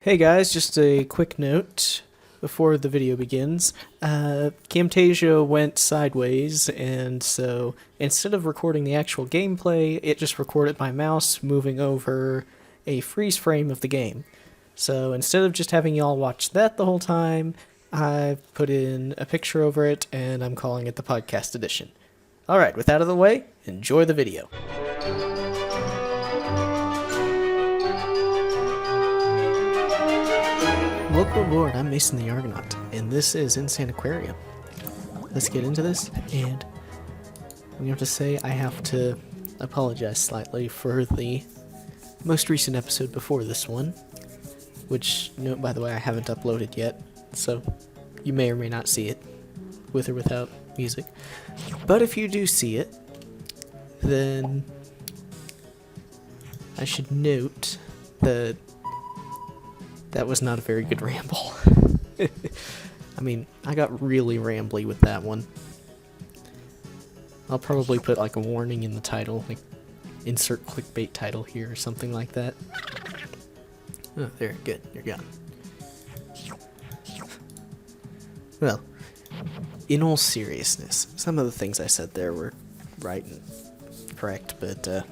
Hey guys, just a quick note before the video begins. Camtasia went sideways, and so instead of recording the actual gameplay, it just recorded my mouse moving over a freeze frame of the game. So instead of just having y'all watch that the whole time, I've put in a picture over it, and I'm calling it the podcast edition. Alright, with that out of the way, enjoy the video. Welcome aboard, I'm Mason the Argonaut, and this is Insaniquarium. Let's get into this, and I'm going to have to say I have to apologize slightly for the most recent episode before this one, which, note by the way, I haven't uploaded yet, so you may or may not see it, with or without music. But if you do see it, then I should note that that was not a very good ramble. I mean, I got really rambly with that one. I'll probably put like a warning in the title, like insert clickbait title here or something like that. Oh, there, good, you're gone. Well, in all seriousness, some of the things I said there were right and correct, but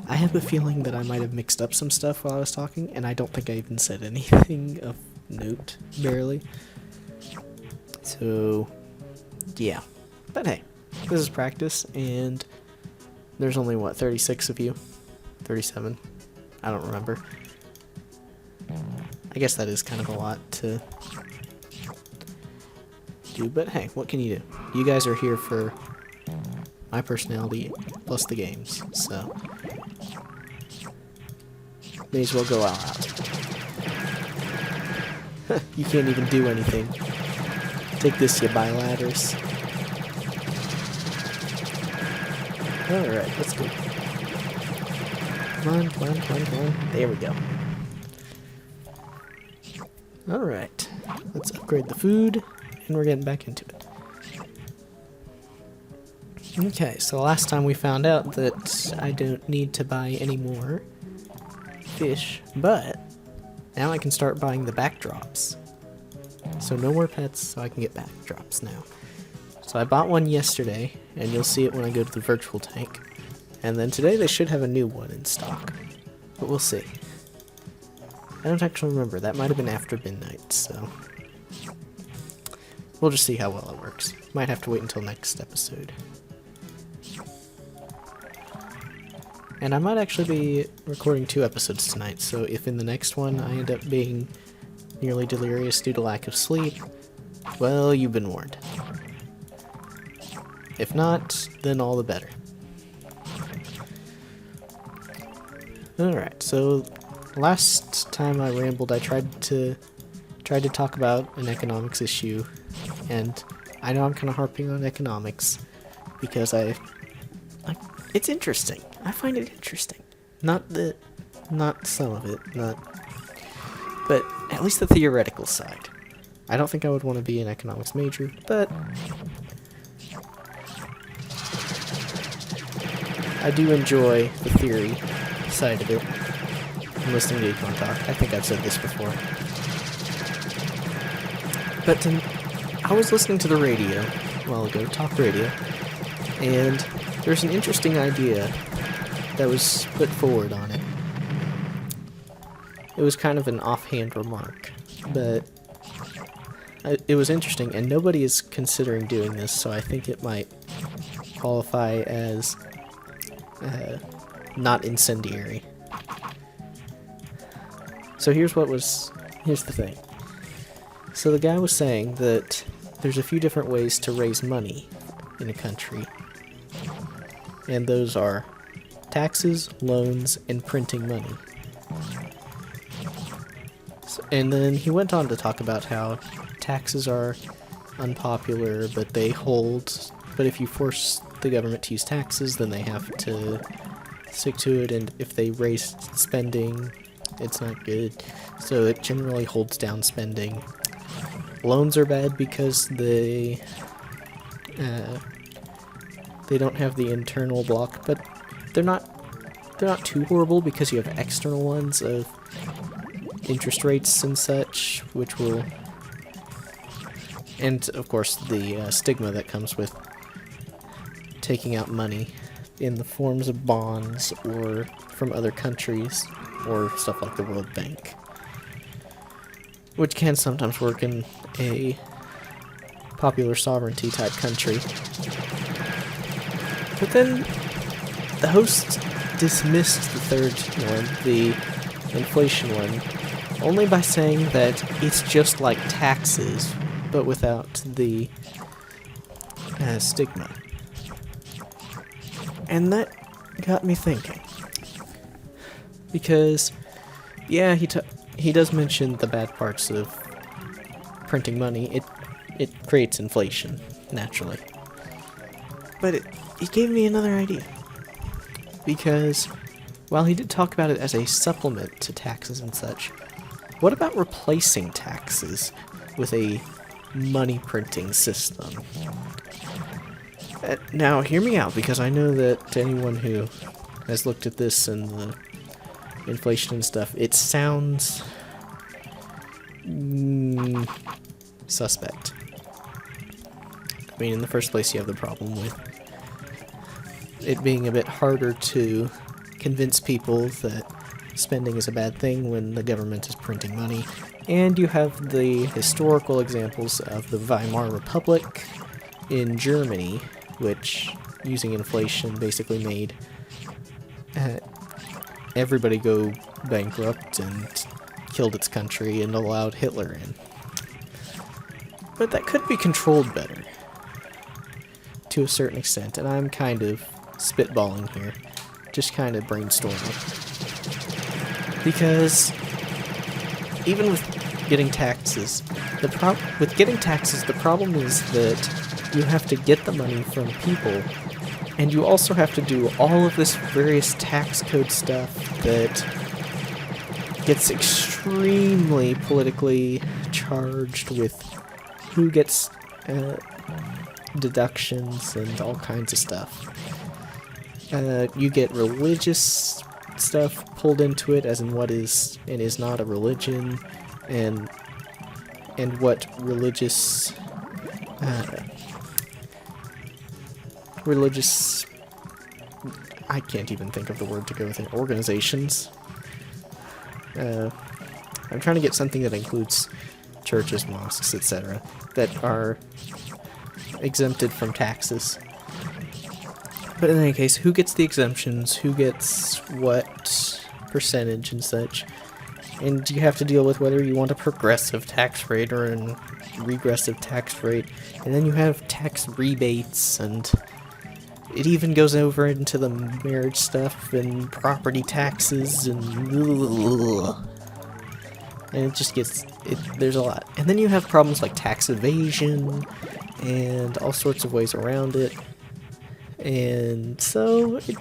I have a feeling that I might have mixed up some stuff while I was talking, and I don't think I even said anything of note, barely. So, yeah. But hey, this is practice, and there's only, 36 of you? 37? I don't remember. I guess that is kind of a lot to do, but hey, what can you do? You guys are here for my personality plus the games, so may as well go all out. You can't even do anything. Take this, you buy ladders. Alright, let's go. Come on, come on, come on, come on. There we go. Alright, let's upgrade the food, and we're getting back into it. Okay, so last time we found out that I don't need to buy any more fish, but now I can start buying the backdrops. So no more pets, so I can get backdrops now. So I bought one yesterday, and you'll see it when I go to the virtual tank. And then today they should have a new one in stock, but we'll see. I don't actually remember, that might have been after midnight, so we'll just see how well it works. Might have to wait until next episode. And I might actually be recording 2 episodes tonight, so if in the next one I end up being nearly delirious due to lack of sleep, well, you've been warned. If not, then all the better. Alright, so last time I rambled, I tried to talk about an economics issue, and I know I'm kind of harping on economics because it's interesting. I find it interesting. Not some of it, but at least the theoretical side. I don't think I would want to be an economics major, but I do enjoy the theory side of it. I'm listening to Econ Talk. I think I've said this before. But I was listening to the radio a while ago, talk radio, and there's an interesting idea that was put forward on it. It was kind of an offhand remark, but it was interesting, and nobody is considering doing this, so I think it might qualify as not incendiary. So here's the thing. So the guy was saying that there's a few different ways to raise money in a country, and those are taxes, loans, and printing money. And then he went on to talk about how taxes are unpopular, but if you force the government to use taxes, then they have to stick to it, and if they raise spending, it's not good. So it generally holds down spending. Loans are bad because they don't have the internal block, but they're not too horrible because you have external ones of interest rates and such, which will... And, of course, the stigma that comes with taking out money in the forms of bonds or from other countries or stuff like the World Bank, which can sometimes work in a popular sovereignty type country. But then the host dismissed the third one, the inflation one, only by saying that it's just like taxes, but without the stigma. And that got me thinking. Because, yeah, he does mention the bad parts of printing money. It creates inflation, naturally. But it gave me another idea. Because while he did talk about it as a supplement to taxes and such, what about replacing taxes with a money printing system? Now, hear me out, because I know that anyone who has looked at this and the inflation and stuff, it sounds suspect. I mean, in the first place, you have the problem with it being a bit harder to convince people that spending is a bad thing when the government is printing money, and you have the historical examples of the Weimar Republic in Germany, which, using inflation, basically made everybody go bankrupt and killed its country and allowed Hitler in. But that could be controlled better, to a certain extent, and I'm kind of spitballing here, just kind of brainstorming. Because even with getting taxes, the problem is that you have to get the money from people, and you also have to do all of this various tax code stuff that gets extremely politically charged with who gets deductions and all kinds of stuff. You get religious stuff pulled into it, as in what is and is not a religion, and what religious I can't even think of the word to go with it. Organizations. I'm trying to get something that includes churches, mosques, etc., that are exempted from taxes. But in any case, who gets the exemptions, who gets what percentage and such, and you have to deal with whether you want a progressive tax rate or a regressive tax rate, and then you have tax rebates, and it even goes over into the marriage stuff and property taxes, and it just gets, there's a lot. And then you have problems like tax evasion and all sorts of ways around it. And so it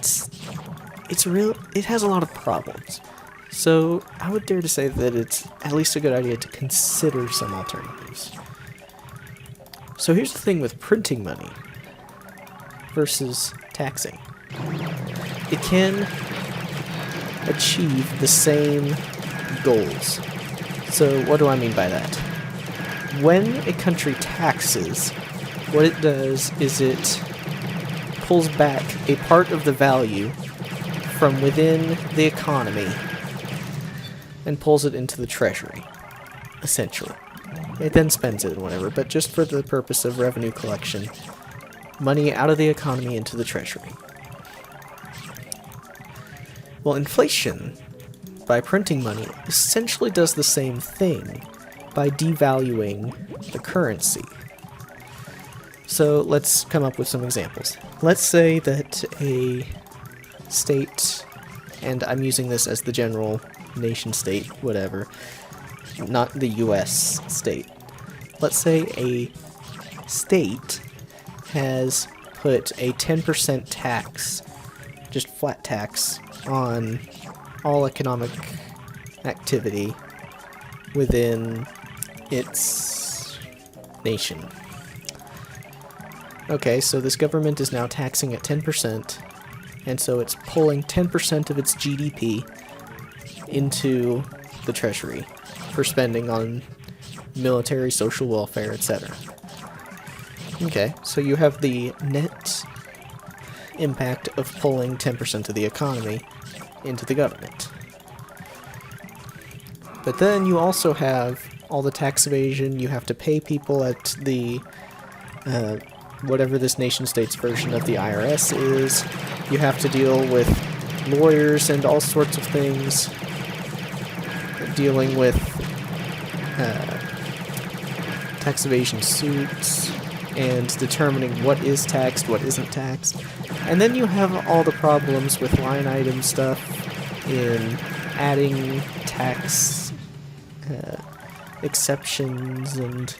has a lot of problems. So I would dare to say that it's at least a good idea to consider some alternatives. So here's the thing with printing money versus taxing. It can achieve the same goals. So what do I mean by that? When a country taxes, what it does is it pulls back a part of the value from within the economy and pulls it into the treasury, essentially. It then spends it and whatever, but just for the purpose of revenue collection, money out of the economy into the treasury. Well, inflation, by printing money, essentially does the same thing by devaluing the currency. So let's come up with some examples. Let's say that a state, and I'm using this as the general nation state, whatever, not the US state. Let's say a state has put a 10% tax, just flat tax, on all economic activity within its nation. Okay, so this government is now taxing at 10%, and so it's pulling 10% of its GDP into the treasury for spending on military, social welfare, etc. Okay, so you have the net impact of pulling 10% of the economy into the government. But then you also have all the tax evasion. You have to pay people at the whatever this nation-state's version of the IRS is. You have to deal with lawyers and all sorts of things, dealing with tax evasion suits, and determining what is taxed, what isn't taxed. And then you have all the problems with line item stuff in adding tax exceptions, and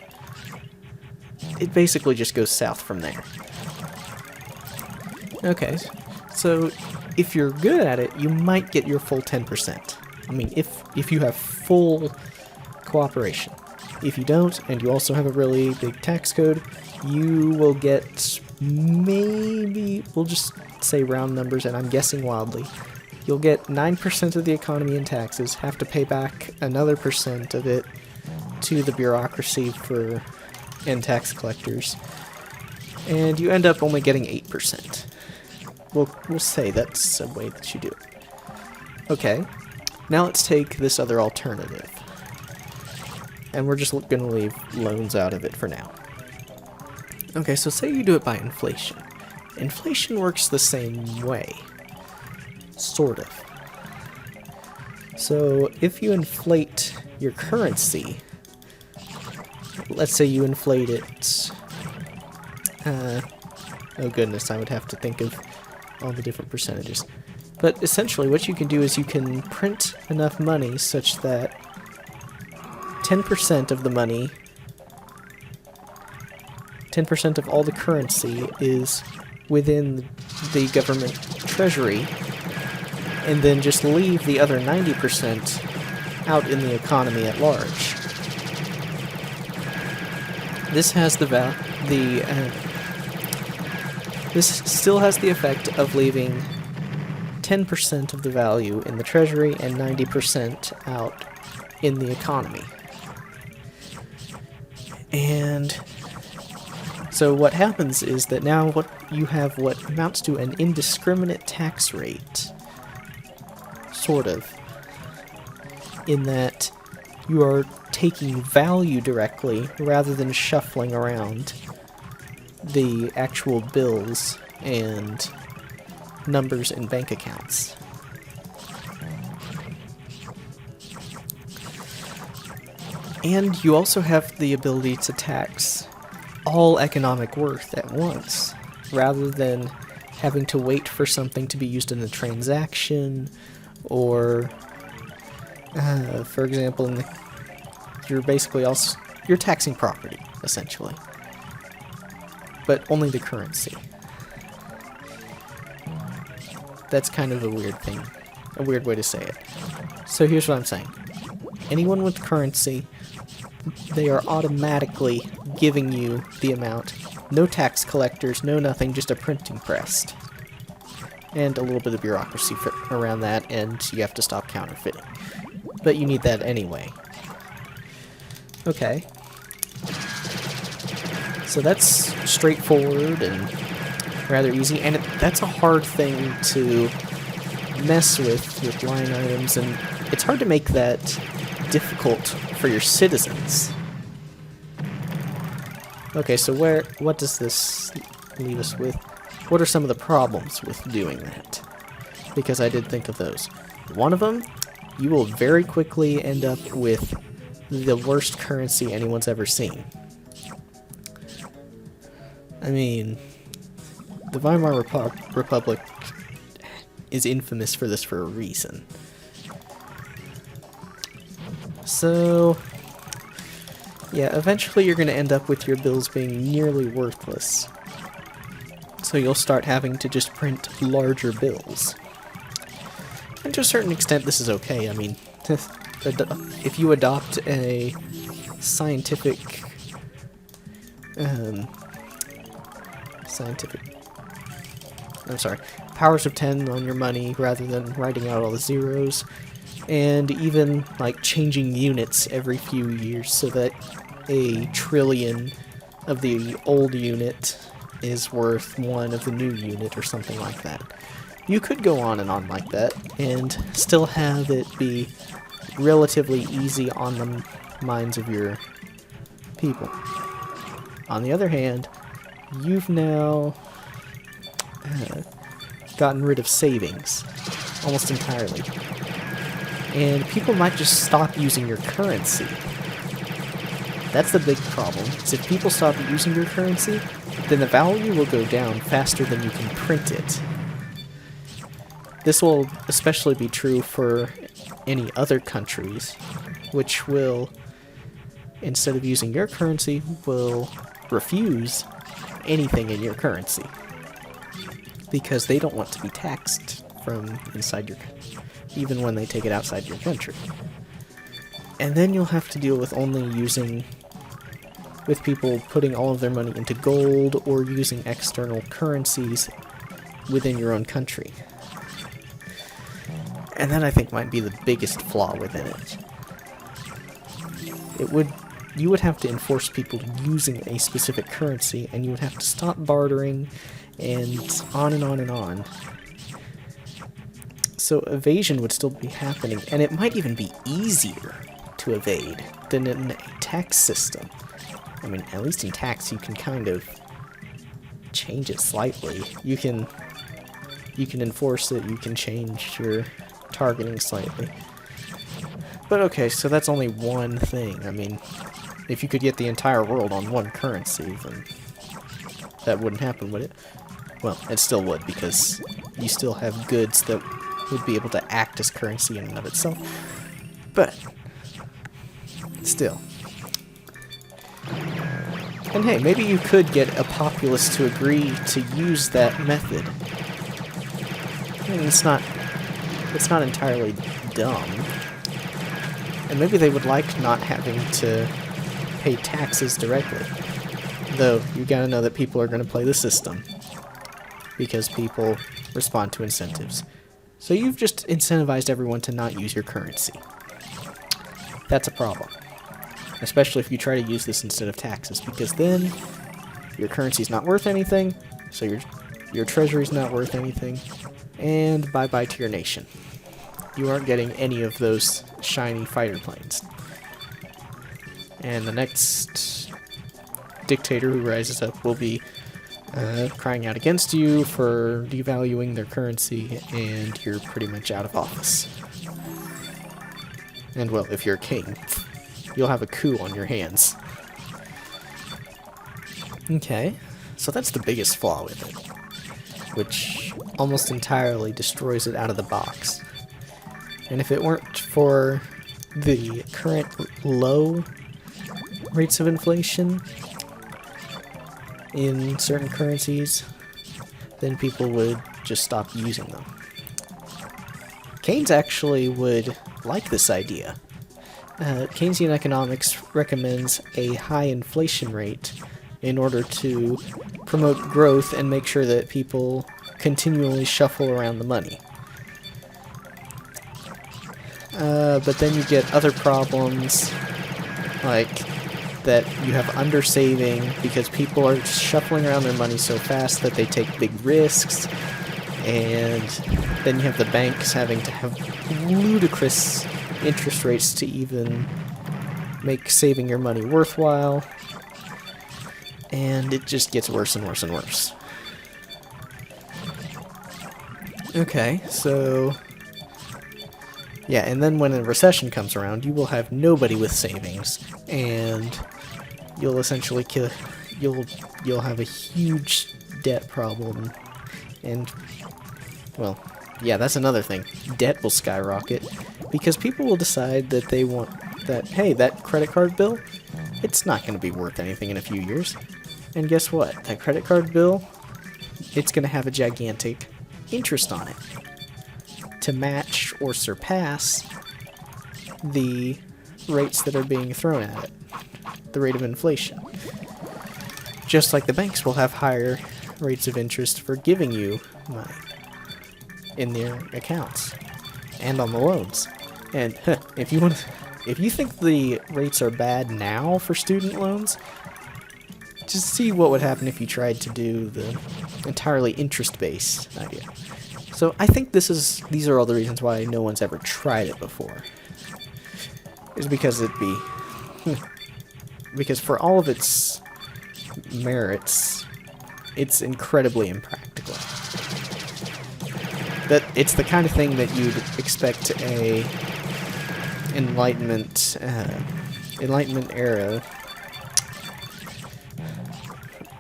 it basically just goes south from there. Okay, so if you're good at it, you might get your full 10%. I mean, if you have full cooperation. If you don't, and you also have a really big tax code, you will get maybe, we'll just say round numbers, and I'm guessing wildly, you'll get 9% of the economy in taxes, have to pay back another percent of it to the bureaucracy and tax collectors, and you end up only getting 8%. We'll say that's a way that you do it. Okay, now let's take this other alternative. And we're just going to leave loans out of it for now. Okay, so say you do it by inflation. Inflation works the same way. Sort of. So if you inflate your currency, let's say you inflate it... oh goodness, I would have to think of all the different percentages. But essentially what you can do is you can print enough money such that 10% of the money, 10% of all the currency is within the government treasury, and then just leave the other 90% out in the economy at large. This has this still has the effect of leaving 10% of the value in the treasury and 90% out in the economy. And so what happens is that now you have what amounts to an indiscriminate tax rate, sort of, in that you are taking value directly rather than shuffling around the actual bills and numbers in bank accounts. And you also have the ability to tax all economic worth at once, rather than having to wait for something to be used in a transaction, or, for example, you're taxing property, essentially, but only the currency. That's kind of a weird thing, a weird way to say it. So here's what I'm saying. Anyone with currency, they are automatically giving you the amount. No tax collectors, no nothing, just a printing press. And a little bit of bureaucracy around that, and you have to stop counterfeiting. But you need that anyway. Okay. So that's straightforward and rather easy, and that's a hard thing to mess with line items, and it's hard to make that difficult for your citizens. Okay, so what does this leave us with? What are some of the problems with doing that? Because I did think of those. One of them, you will very quickly end up with the worst currency anyone's ever seen. I mean, the Weimar Republic is infamous for this for a reason. So, yeah, eventually you're going to end up with your bills being nearly worthless. So you'll start having to just print larger bills. And to a certain extent, this is okay. I mean, if you adopt a scientific powers of 10 on your money rather than writing out all the zeros, and even like changing units every few years so that a trillion of the old unit is worth one of the new unit or something like that. You could go on and on like that and still have it be relatively easy on the minds of your people. On the other hand, you've now gotten rid of savings almost entirely. And people might just stop using your currency. That's the big problem, is if people stop using your currency, then the value will go down faster than you can print it. This will especially be true for any other countries, which will, instead of using your currency, will refuse anything in your currency. Because they don't want to be taxed from inside your country, even when they take it outside your country. And then you'll have to deal with only using, with people putting all of their money into gold or using external currencies within your own country. And that, I think, might be the biggest flaw within it. You would have to enforce people using a specific currency, and you would have to stop bartering, and on and on and on. So evasion would still be happening, and it might even be easier to evade than in a tax system. I mean, at least in tax you can kind of change it slightly. You can enforce it, you can change your targeting slightly. But okay, so that's only one thing. I mean, if you could get the entire world on one currency, then that wouldn't happen, would it? Well, it still would, because you still have goods that would be able to act as currency in and of itself. But still. And hey, maybe you could get a populace to agree to use that method. I mean, it's not entirely dumb. And maybe they would like not having to pay taxes directly. Though, you gotta know that people are gonna play the system. Because people respond to incentives. So you've just incentivized everyone to not use your currency. That's a problem. Especially if you try to use this instead of taxes, because then your currency's not worth anything, so your treasury's not worth anything, and bye-bye to your nation. You aren't getting any of those shiny fighter planes. And the next dictator who rises up will be crying out against you for devaluing their currency, and you're pretty much out of office. And well, if you're a king, you'll have a coup on your hands. Okay, so that's the biggest flaw with it, which almost entirely destroys it out of the box. And if it weren't for the current low rates of inflation in certain currencies, then people would just stop using them. Keynes actually would like this idea. Keynesian economics recommends a high inflation rate in order to promote growth and make sure that people continually shuffle around the money. But then you get other problems, like that you have undersaving because people are shuffling around their money so fast that they take big risks, and then you have the banks having to have ludicrous interest rates to even make saving your money worthwhile, and it just gets worse and worse and worse. Okay, so yeah, and then when a recession comes around, you will have nobody with savings, and you'll essentially you'll have a huge debt problem, and well, yeah, that's another thing. Debt will skyrocket because people will decide that they want that, hey, that credit card bill, it's not going to be worth anything in a few years. And guess what? That credit card bill, it's going to have a gigantic interest on it to match or surpass the rates that are being thrown at it, the rate of inflation. Just like the banks will have higher rates of interest for giving you money in their accounts and on the loans. And if you think the rates are bad now for student loans, just see what would happen if you tried to do the entirely interest-based idea. So I think these are all the reasons why no one's ever tried it before. Is because because for all of its merits, it's incredibly impractical. That it's the kind of thing that you'd expect a Enlightenment era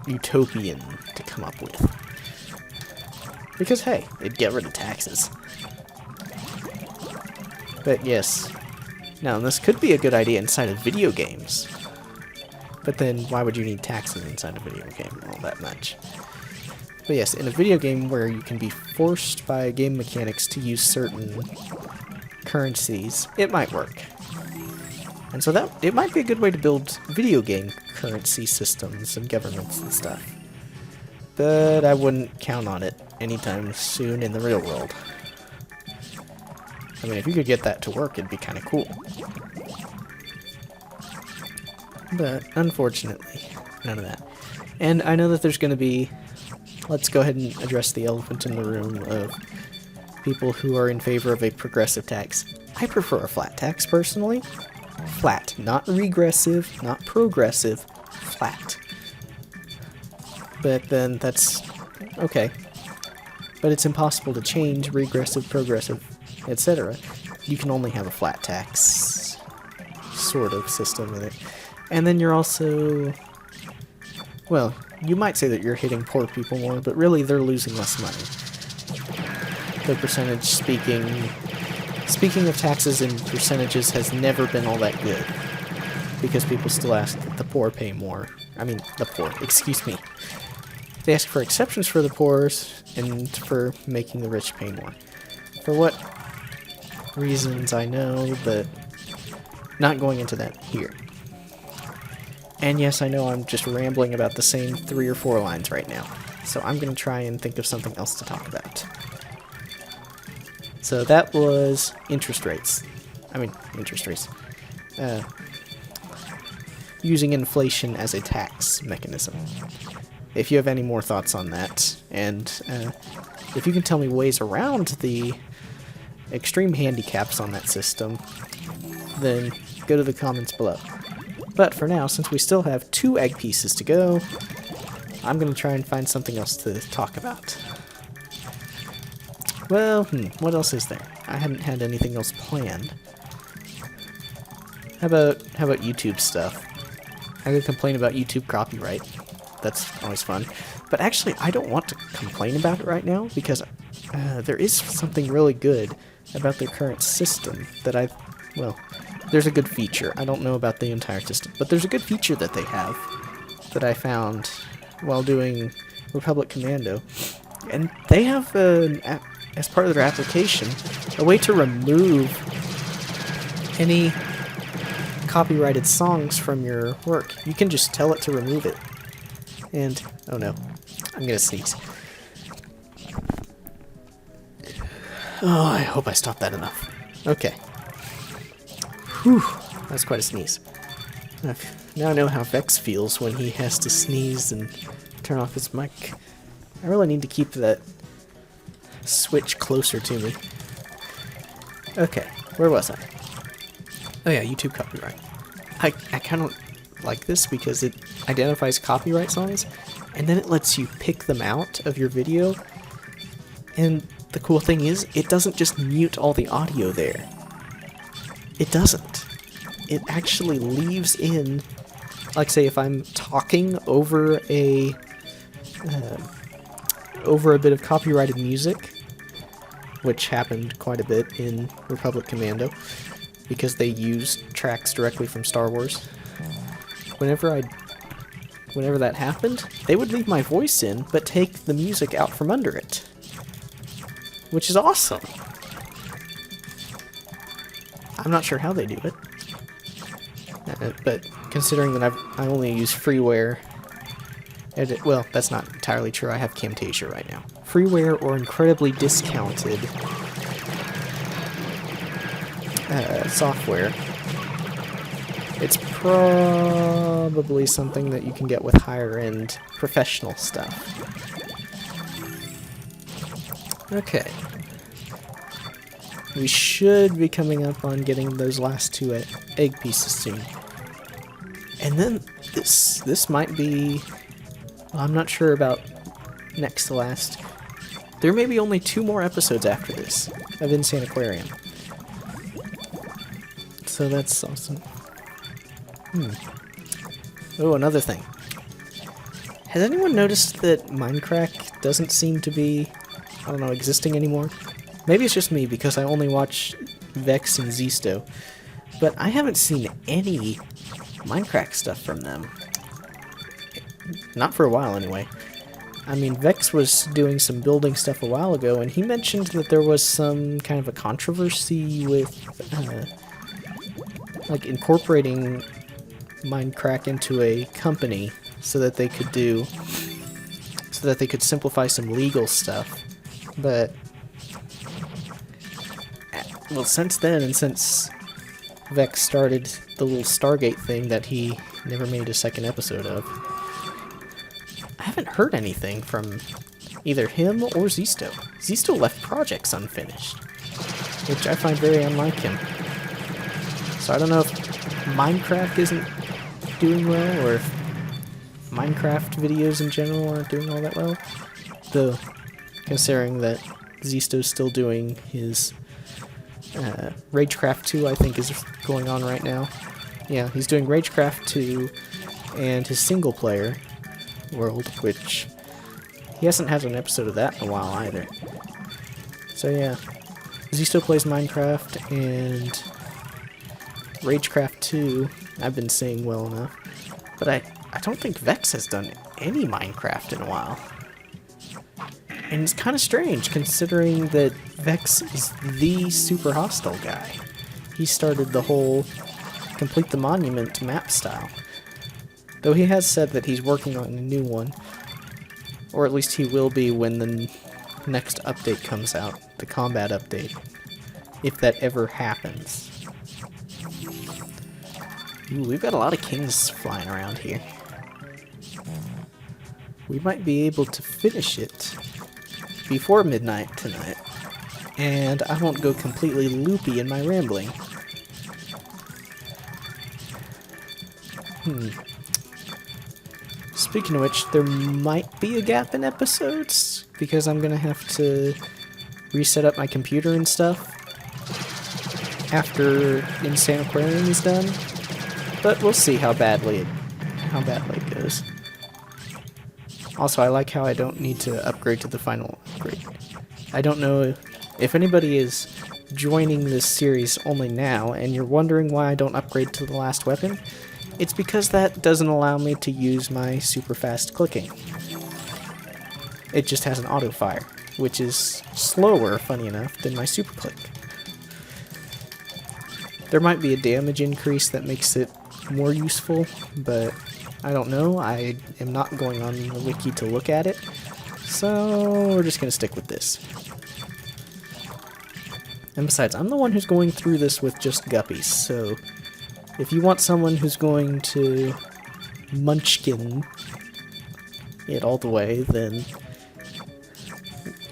utopian to come up with. Because hey, it'd get rid of taxes. But yes, now this could be a good idea inside of video games. But then why would you need taxes inside a video game all that much? But yes, in a video game where you can be forced by game mechanics to use certain currencies, it might work. And so it might be a good way to build video game currency systems and governments and stuff. But I wouldn't count on it anytime soon in the real world. I mean, if you could get that to work, it'd be kind of cool. But unfortunately, none of that. And I know that there's going to be... Let's go ahead and address the elephant in the room of people who are in favor of a progressive tax. I prefer a flat tax, personally. Flat. Not regressive, not progressive. Flat. But then that's... okay. But it's impossible to change regressive, progressive, etc. You can only have a flat tax sort of system in it. And then you're also... well, you might say that you're hitting poor people more, but really they're losing less money. The percentage speaking of taxes in percentages has never been all that good. Because people still ask that the poor pay more. I mean, the poor, excuse me. They ask for exceptions for the poor and for making the rich pay more. For what reasons, I know, but not going into that here. And yes, I know I'm just rambling about the same 3 or 4 lines right now, so I'm going to try and think of something else to talk about. So that was interest rates. I mean, interest rates. Using inflation as a tax mechanism. If you have any more thoughts on that, and if you can tell me ways around the extreme handicaps on that system, then go to the comments below. But for now, since we still have 2 egg pieces to go, I'm going to try and find something else to talk about. Well, what else is there? I hadn't had anything else planned. How about YouTube stuff? I could complain about YouTube copyright. That's always fun. But actually, I don't want to complain about it right now, because there is something really good about their current system that well, there's a good feature. I don't know about the entire system, but there's a good feature that they have that I found while doing Republic Commando. And they have, as part of their application, a way to remove any copyrighted songs from your work. You can just tell it to remove it. And, oh no, I'm gonna sneeze. Oh, I hope I stopped that enough. Okay. Whew, that's quite a sneeze. Now I know how Vex feels when he has to sneeze and turn off his mic. I really need to keep that switch closer to me. Okay, where was I? Oh yeah, YouTube copyright. I kind of like this because it identifies copyright songs, and then it lets you pick them out of your video. And the cool thing is, it doesn't just mute all the audio there. It doesn't. It actually leaves in, like say if I'm talking over a bit of copyrighted music, which happened quite a bit in Republic Commando, because they used tracks directly from Star Wars. Whenever that happened, they would leave my voice in, but take the music out from under it. Which is awesome. I'm not sure how they do it. But considering that I only use freeware, well, that's not entirely true. I have Camtasia right now. Freeware or incredibly discounted software. It's probably something that you can get with higher-end professional stuff. Okay. We should be coming up on getting those last 2 egg pieces soon. And then this might be... Well, I'm not sure about next to last. There may be only 2 more episodes after this of Insaniquarium. So that's awesome. Oh, another thing. Has anyone noticed that Minecraft doesn't seem to be, I don't know, existing anymore? Maybe it's just me because I only watch Vex and Zisto, but I haven't seen any Minecraft stuff from them. Not for a while, anyway. I mean, Vex was doing some building stuff a while ago, and he mentioned that there was some kind of a controversy with, like, incorporating Minecraft into a company so that they could simplify some legal stuff. But, well, since then, and since Vex started the little Stargate thing that he never made a second episode of, I haven't heard anything from either him or Zisto. Zisto left projects unfinished, which I find very unlike him. So I don't know if Minecraft isn't doing well, or if Minecraft videos in general aren't doing all that well. Though, considering that Zisto's still doing his Ragecraft 2, I think, is going on right now. Yeah, he's doing Ragecraft 2 and his single player world, which he hasn't had an episode of that in a while either. So yeah, Zisto plays Minecraft, and Ragecraft 2 I've been seeing well enough, but I don't think Vex has done any Minecraft in a while. And it's kind of strange, considering that Vex is the super hostile guy. He started the whole complete the monument map style. Though he has said that he's working on a new one, or at least he will be when the next update comes out, the combat update, if that ever happens. Ooh, we've got a lot of kings flying around here. We might be able to finish it before midnight tonight, and I won't go completely loopy in my rambling. Speaking of which, there might be a gap in episodes, because I'm gonna have to reset up my computer and stuff after Insaniquarium is done, but we'll see how badly it goes. Also, I like how I don't need to upgrade to the final upgrade. I don't know if anybody is joining this series only now, and you're wondering why I don't upgrade to the last weapon. It's because that doesn't allow me to use my super fast clicking. It just has an auto fire, which is slower, funny enough, than my super click. There might be a damage increase that makes it more useful, but I don't know. I am not going on the wiki to look at it, so we're just going to stick with this. And besides, I'm the one who's going through this with just guppies, so if you want someone who's going to munchkin it all the way, then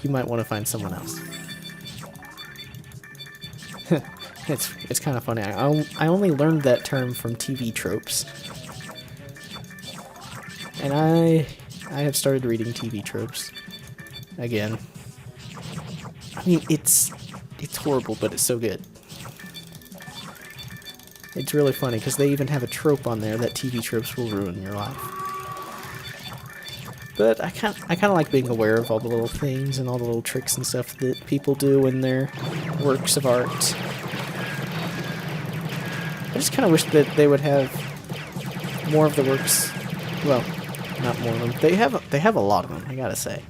you might want to find someone else. It's kind of funny. I only learned that term from TV tropes. And I have started reading TV tropes again. I mean, it's horrible, but it's so good. It's really funny, because they even have a trope on there that TV tropes will ruin your life. But I kind of like being aware of all the little things and all the little tricks and stuff that people do in their works of art. I just kind of wish that they would have more of the works. Well, not more of them. They have a lot of them, I gotta say.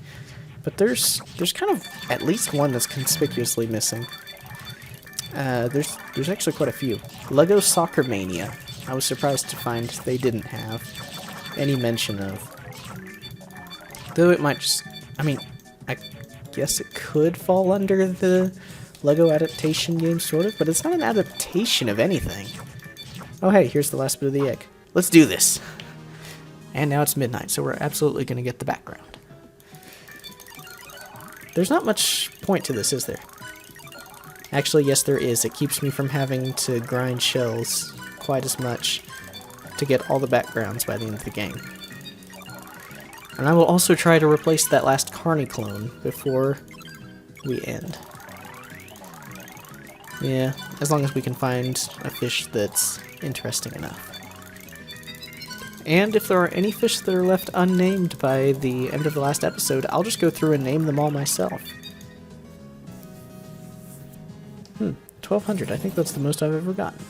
But there's kind of at least one that's conspicuously missing. There's actually quite a few. Lego Soccer Mania. I was surprised to find they didn't have any mention of. Though it might just, I mean, I guess it could fall under the Lego adaptation game, sort of, but it's not an adaptation of anything. Oh hey, here's the last bit of the egg. Let's do this! And now it's midnight, so we're absolutely going to get the background. There's not much point to this, is there? Actually, yes there is. It keeps me from having to grind shells quite as much to get all the backgrounds by the end of the game. And I will also try to replace that last Carney clone before we end. Yeah, as long as we can find a fish that's interesting enough. And if there are any fish that are left unnamed by the end of the last episode, I'll just go through and name them all myself. 1,200. I think that's the most I've ever gotten.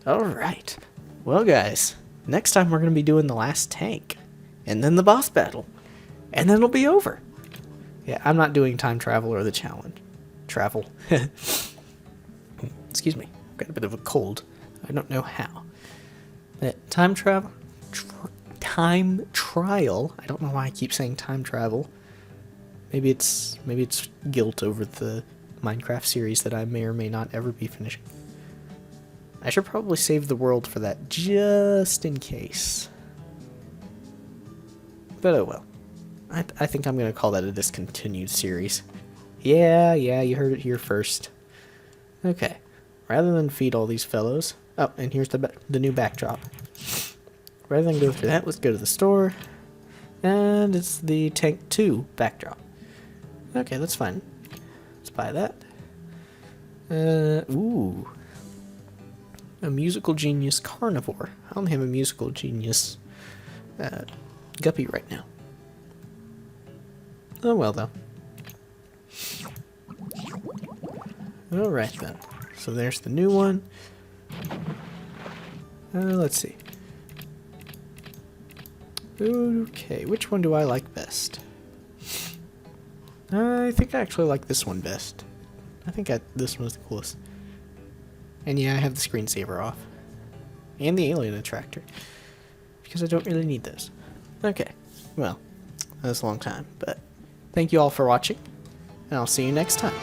Alright. Well, guys, next time we're going to be doing the last tank. And then the boss battle. And then it'll be over. Yeah, I'm not doing time travel or the challenge. Travel. Excuse me. I've got a bit of a cold. I don't know how. But time travel? Time trial? I don't know why I keep saying time travel. Maybe it's guilt over the Minecraft series that I may or may not ever be finishing. I should probably save the world for that, just in case. But oh well. I think I'm going to call that a discontinued series. Yeah, you heard it here first. Okay. Rather than feed all these fellows... Oh, and here's the new backdrop. Rather than go through that, let's go to the store. And it's the Tank 2 backdrop. Okay, that's fine. Let's buy that. Ooh. A musical genius carnivore. I only have a musical genius guppy right now. Oh well, though. Alright then. So there's the new one. Let's see. Okay, which one do I like best? I think I actually like this one best. I think this one's the coolest. And yeah, I have the screensaver off. And the alien attractor. Because I don't really need those. Okay, well, that's a long time, but thank you all for watching, and I'll see you next time.